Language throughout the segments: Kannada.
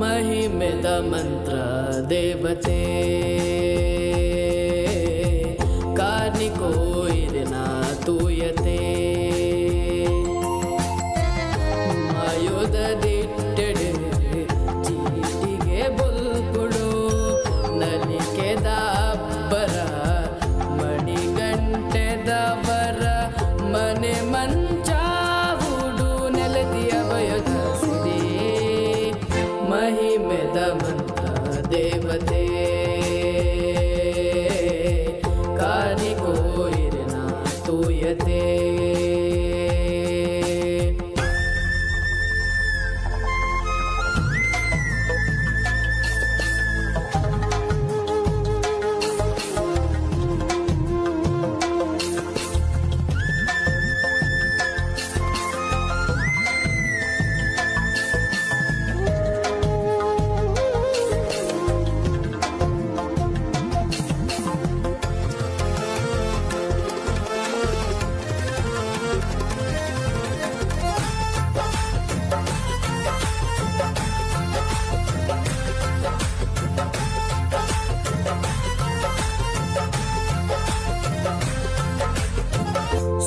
ಮಹಿಮೆದ ಮಂತ್ರ ದೇವತೆ ಕಾರ್ನಿಕೋಯಿರಿನ ತೂಯತೆ ಆಯುಧದಿಟ್ಟೆಡೆ ಚೀಟಿಗೆ ಬೊಲ್ಪುಡು ನಲಿಕೆದ ಅಬ್ಬರ ಮಣಿಗಂಟೆದವರ ಮನೆ ಮಂಚ ಹುಡು ನೆಲದಿಯ ಬಯಸಿದೆ ಮಹಿಮೆದ ಮಂತ್ರ ದೇವತೆ ಕಾರ್ನಿಕೋಯಿರಿನ ತೂಯತೆ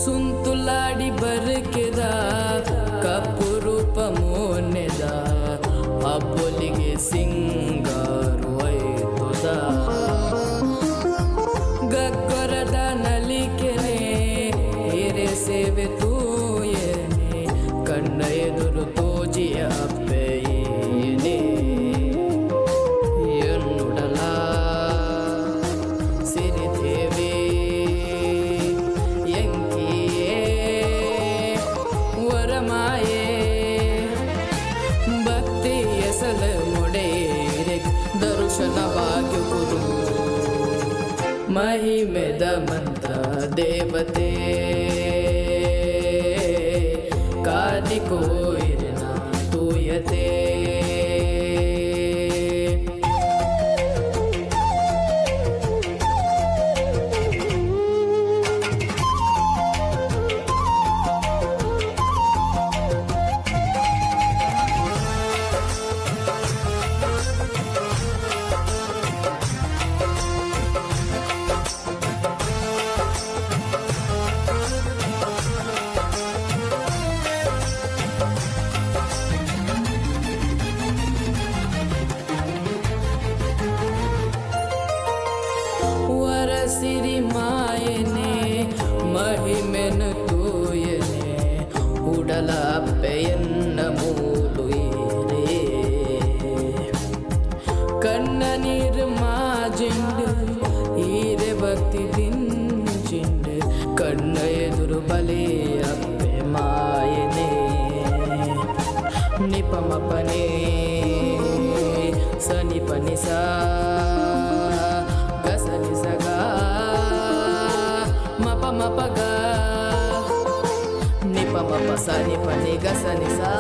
ಸುಂತುಲಾಡಿ ಬರಕೆದ ಕಪ್ಪು ರೂಪ ಮೋನೆದ ಅಬ್ಬೊಲಿಗೆ ಸಿಂಗಾರು ಐತುದ ಗಗ್ಗರದ ನಲಿಕೆನೆ ಹಿರೆ ಸೇವೆ ತೂಯನೆ ಕಣ್ಣ ಎದುರು ತೋಜಿಯ ಅಪ್ಪೆಯೇನೆ ಎನ್ನುಡಲ ಸಿರಿದೇವಿ ದರ್ಶನವಾಗಿ ಗುರು ಮಹಿಮೆದ ಮಂತ್ರ ದೇವತೆ ಕಾರ್ನಿಕೋಯಿರಿನ ತೂಯತೆ ಸಿರಿ ಮಾಯನೆ ಮಹಿಮೆನು ತೂಯನೆ ಉಡಲ ಅಪ್ಪೆಯನ್ನ ಮೂಲು ಏರೆ ಕಣ್ಣ ನೀರು ಮಾಜಿಂಡು ಈರೆ ಭಕ್ತಿ ದಿಂಜಿಂಡು ಕಣ್ಣ ಎದುರು ಬಲೆ ಅಪ್ಪೆ ಮಾಯನೆ ನಿಪಮಪನೆ ಸನಿಪನಿಸ ಮಪಗ ನಿಪ ಮಪ ಸ ನಿಪ ನಿಗ ಸ ನಿ ಸಾ